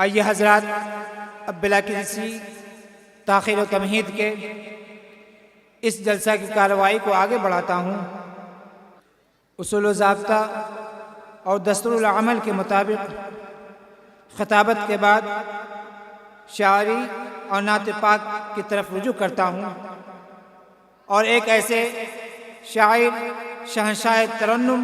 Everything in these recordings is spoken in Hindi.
आइए हजरात, अब बिला किसी ताख़ीर व तमहीद के इस जलसा की कार्रवाई को आगे बढ़ाता हूँ। उसूल व ज़ाब्ता और दस्तूरुल अमल के मुताबिक खिताबत के बाद शायरी और नात पाक की तरफ रुजू करता हूँ और एक ऐसे शायर शहंशाह तरन्नुम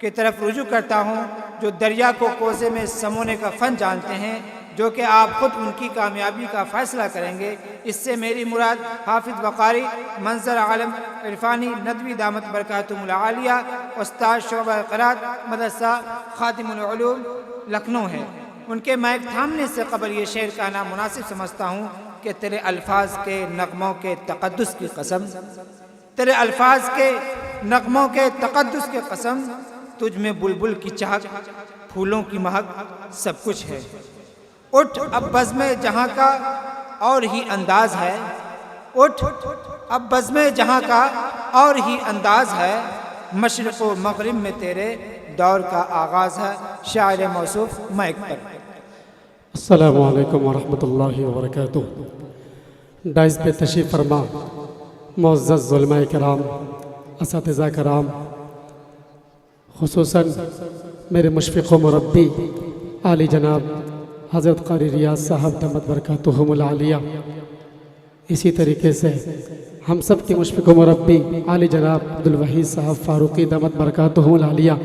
की तरफ रुजू करता हूँ जो दरिया को कोसे में समोने का फ़न जानते हैं, जो कि आप खुद उनकी कामयाबी का फ़ैसला करेंगे। इससे मेरी मुराद हाफिज़ वक़ारी मंज़र आलम इरफ़ानी नदवी दामत बरकातुहुल आलिया उस्ताद शोबा क़िराअत मदरसा ख़ातिमुल उलूम लखनऊ है। उनके माइक थामने से कबल ये शेर कहना मुनासिब समझता हूँ कि तेरे अल्फाज के नग़मों के तक़द्दुस की कसम, तेरे अल्फाज के नग़मों के तक़द्दुस की कसम, तुझ में बुलबुल की चहक फूलों की महक सब कुछ है। उठ अब बज़्म जहाँ का और ही अंदाज है, उठ अब बज़्म जहाँ का और ही अंदाज है, मशरिक़ व मग़रिब में तेरे दौर का आगाज़ है। शायर मौसूफ़ माइक पर। अस्सलामु अलैकुम वरहमतुल्लाहि वबरकातुहू। डाइस पे तशरीफ़ फरमा मुअज़्ज़ज़ उलमाए किराम, असातिज़ा किराम, खुसूसन मेरे मुशफ़िक़ व मुरब्बी आली जनाब हज़रत क़ारी रियाज़ साहब दमत बरकातुहुमुल आलिया, इसी तरीके से हम सब के मुशफ़िक़ व मुरब्बी आली जनाब अब्दुल वहीद साहब फ़ारूक़ी दमत बरकातुहुमुल आलिया,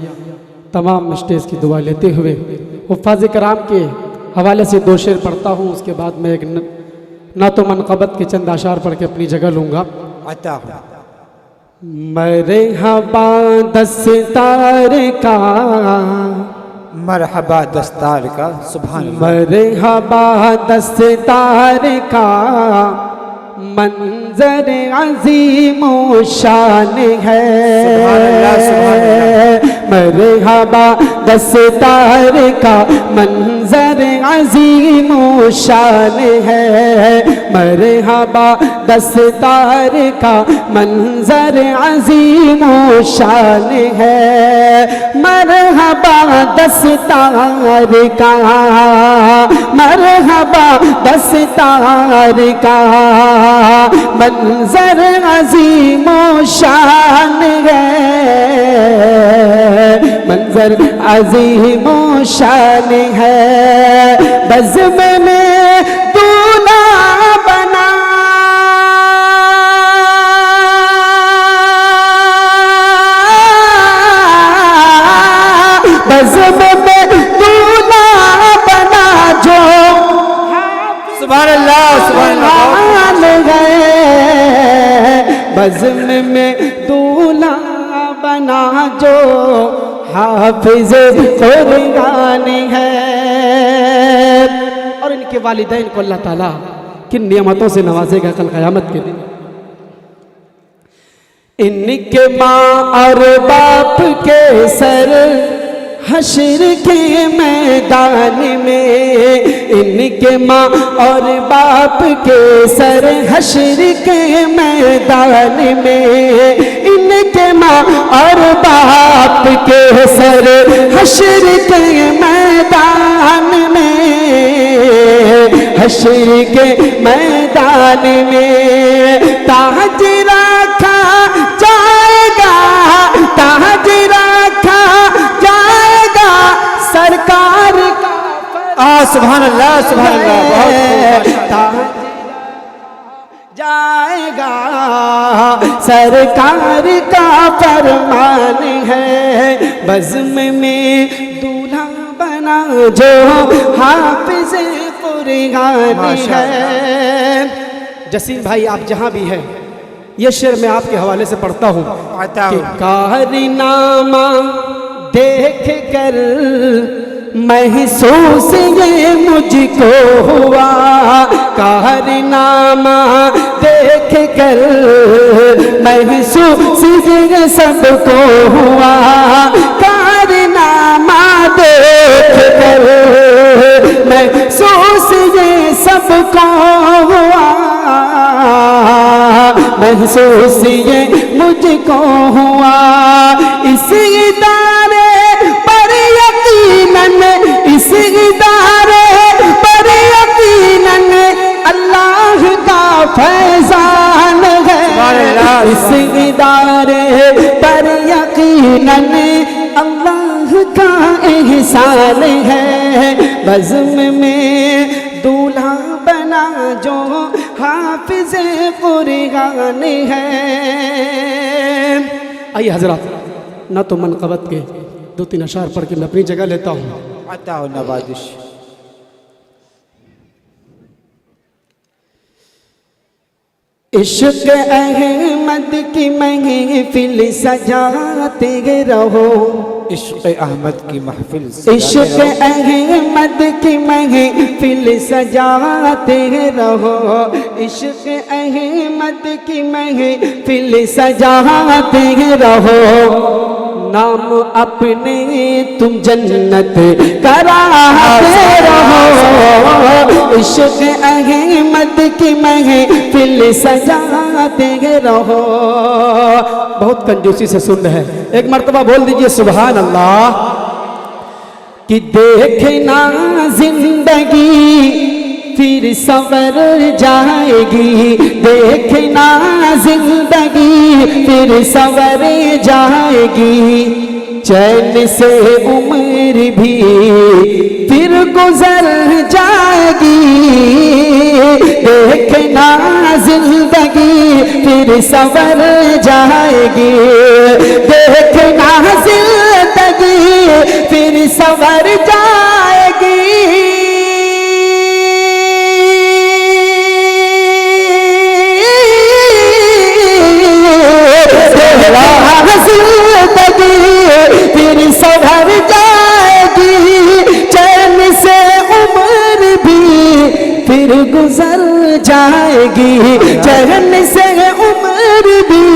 तमाम स्टेज की दुआ लेते हुए हुफ़्फ़ाज़ कराम के हवाले से दो शेर पढ़ता हूँ। उसके बाद मैं एक नातो मनक़बत के चंद आशार पढ़ के अपनी जगह लूँगा। मरहबा दस्तार का, मरहबा दस्तार का, सुभान अल्लाह। मरहबा दस्तार का मंजर अज़ीम शान है। मरहबा दस्तार का मंजर अज़ीम शान है। मरहबा दस्तार का मंजर अज़ीम शान है। मरहबा दस्तार का, मरहबा दस्तार का मंजर अज़ीम शान है। मंजर अज़ीम शान है। बज़्म में दूल्हा बना, बज़्म में दूल्हा बना जो सुभान अल्लाह, सुभान अल्लाह। बज़्म में दूल्हा बना जो हाफिज़ कुरान है। और इनके वालिदैन को अल्लाह ताला किन नियमतों से नवाजेगा कल क़यामत के दिन। इनके माँ और बाप के सर हश्र के मैदान में, इनके माँ और बाप के सर हश्र के मैदान में, इनके माँ और बाप के सर हश्र के मैदान में, हश्र के मैदान में ताज रखा जाएगा, ताज रखा जाएगा सरकार का। सुभान अल्लाह, सुभान अल्लाह। जाएगा सरकार का फरमान है। बज़्म में दूल्हा बना जो हाफिज़ कुरान है। जसीम भाई आप जहाँ भी हैं, ये शेर मैं आपके हवाले से पढ़ता हूँ कि कारनामा देख कर महसूस ये मुझको हुआ, कारनामा देख कर महसूस ये सबको हुआ, कारनामा देख कर महसूस ये सबको हुआ, महसूस ये मुझको हुआ। इस इदारे पर यकीनन, इस इदारे किरदार पर यकीनन अल्लाह का एहसान है। बज़्म में दूल्हा बना जो हाफिज कुरान है। आइए हजरत, ना तो मनक़बत के 2-3 अशार पढ़ के मैं अपनी जगह लेता हूँ। अता हो नवाजिश। इश्क़ अहमद की महफिल सजाते रहो, इश्क़ अहमद की महफिल इश्क़ अहमद की महफिल सजाते रहो, इश्क़ अहमद की महफिल सजाते रहो। नाम अपने तुम जन्नत कराते रहो, इश्क़ अहमद की महफिल सजाते रहो। बहुत कंजूसी से सुन रहे हैं, एक मर्तबा बोल दीजिए सुभान अल्लाह। कि देखना जिंदगी फिर संवर जाएगी, देखना जिंदगी फिर संवर जाएगी। चैन से उम्र भी फिर गुजर जाएगी, देखना जिंदगी फिर संवर जाएगी, देखना जिंदगी फिर संवर जाएगी। फिर संभर जाएगी, चैन से उम्र भी फिर गुजर जाएगी, चैन से उम्र भी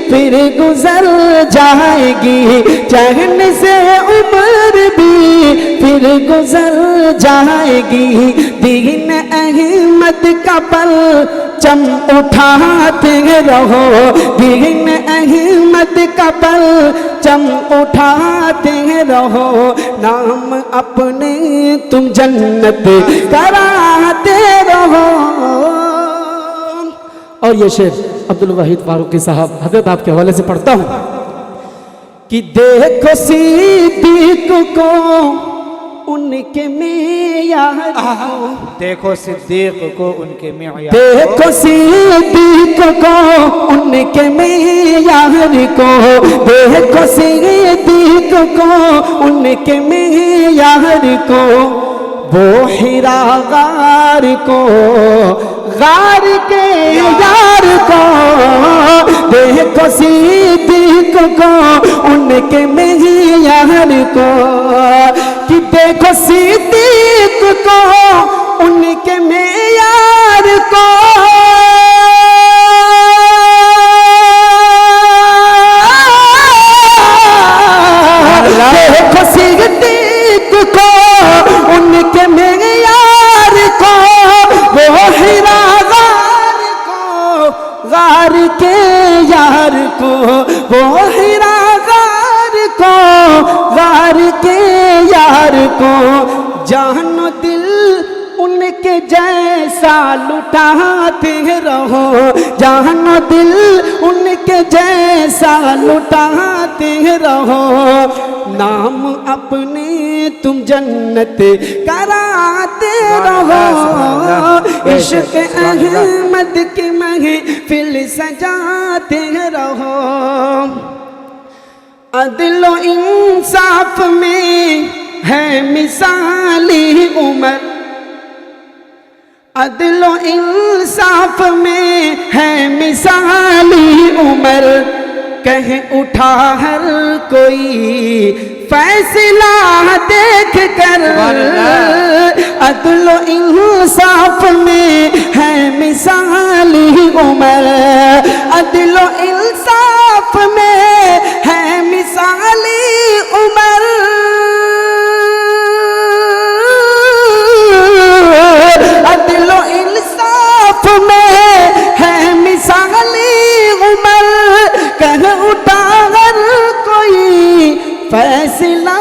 फिर गुजर जाएगी, चैन से उम्र भी फिर गुजर जाएगी। दीन अहमद का परचम उठाते रहो, दीन अहमद का परचम उठाते रहो। नाम अपने तुम जन्नत कराते रहो। और ये शेर अब्दुल वाहिद फारूकी साहब हजरत आपके हवाले से पढ़ता हूँ। कि देखो सिद्दीक को उनके मेयार को, देखो सिद्दीक को उनके मेयार, देखो सिद्दीक को उनके मेयार को, देखो सिद्दीक को उनके मेयार को। वो हिरा गार को, गार के यार को, देखो सिद्दीक को उनके मेयार को। कि देखो सिद्दीक को उनके मेयार को, देखो सिद्दीक को उनके मेयार को। वो हिरा गार को, गार के यार को, वो हिरा गार को, गार के यार को। जानो दिल उनके जैसा लुटाते रहो, जानो दिल उनके जैसा लुटाते रहो। नाम अपने तुम जन्नत कराते रहो, इश्क़ अहमद की महफिल सजाते रहो। अदलो इंसाफ में है मिसाली उमर, अदलो इंसाफ में है मिसाली उमर। कह उठा हर कोई फैसला देख कर, अदलो इंसाफ में है मिसाली उमर, अदलो इंसाफ में है मिसाली उमर। अदलो इंसाफ में है मिसाली उमर। कह उठा हर कोई फैसला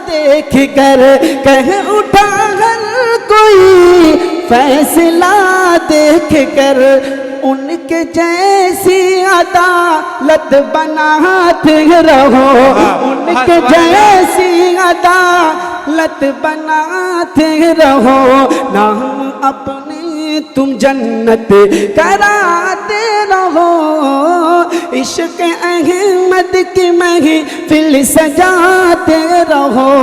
देख कर, कह उठा हर कोई फैसला देख कर। उनके जैसी अदालत बनाते रहो, उनके जैसी अदालत बनाते रहो, नाम अपने तुम जन्नत कराते रहो, इश्क अहमद की महफिल सजाते रहो।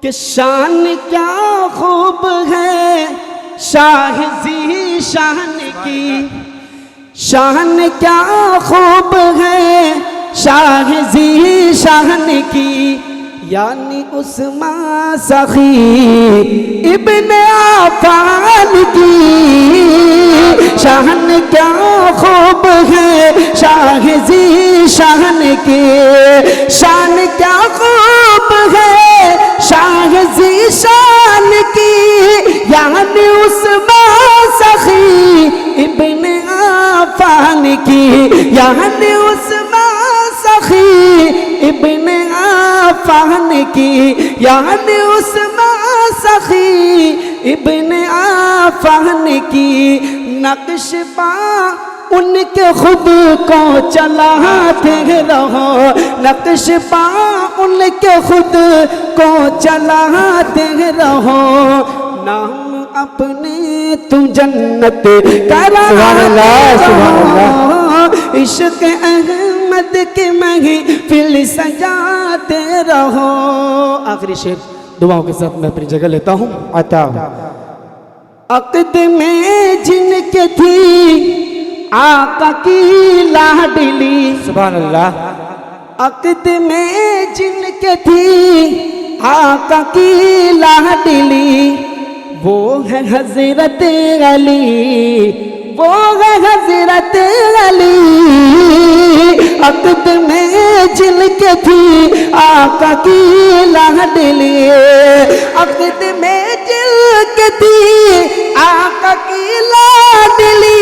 कि शान क्या खूब है शाह जी शान की, शान क्या खूब है शाह जी शान की, यानी उस्मान सखी इब्न अफ़्फ़ान की। शान क्या खूब है शाह जी शान की, शान क्या खूब है शाह जी शान की, यानी उस्मान सखी इब्न अफ़्फ़ान की, यानी उस्मान सखी इब्न अफ़्फ़ान की, यानी उस्मान सखी इब्न अफ़्फ़ान की। नक्श पा उनके खुद को चलाते रहो, नक्श पा उनके खुद को चलाते रहो, नाम अपने तुम जन्नत कराते रहो, इश्क अहमद के महफिल सजाते रहो। आखिरी शेर दुआओं के साथ मैं अपनी जगह लेता हूँ। अता अक़द में जिनके थी आका की लाडली, सुभान अल्लाह। अक़द में जिनके थी आका की लाडली, वो है हज़रत अली, वो है हज़रत अली। अक़द में जिनके थी आका की लाडली, अक़द में जिनके थी आका की लाडली,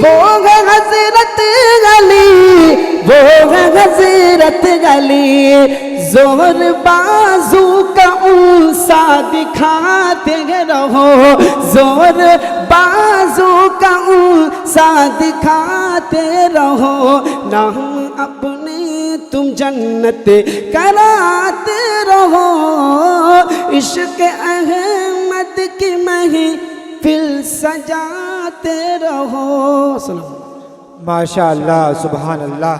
वो है हज़रत अली, वो है हज़रत अली। जोर बाजू का ऊंसा दिखाते रहो, जोर बाजू का ऊंसा दिखाते रहो, नाम अपने तुम जन्नत कराते रहो, इश्क अहमद की महफिल सजाते रहो। माशा अल्लाह, सुभान अल्लाह।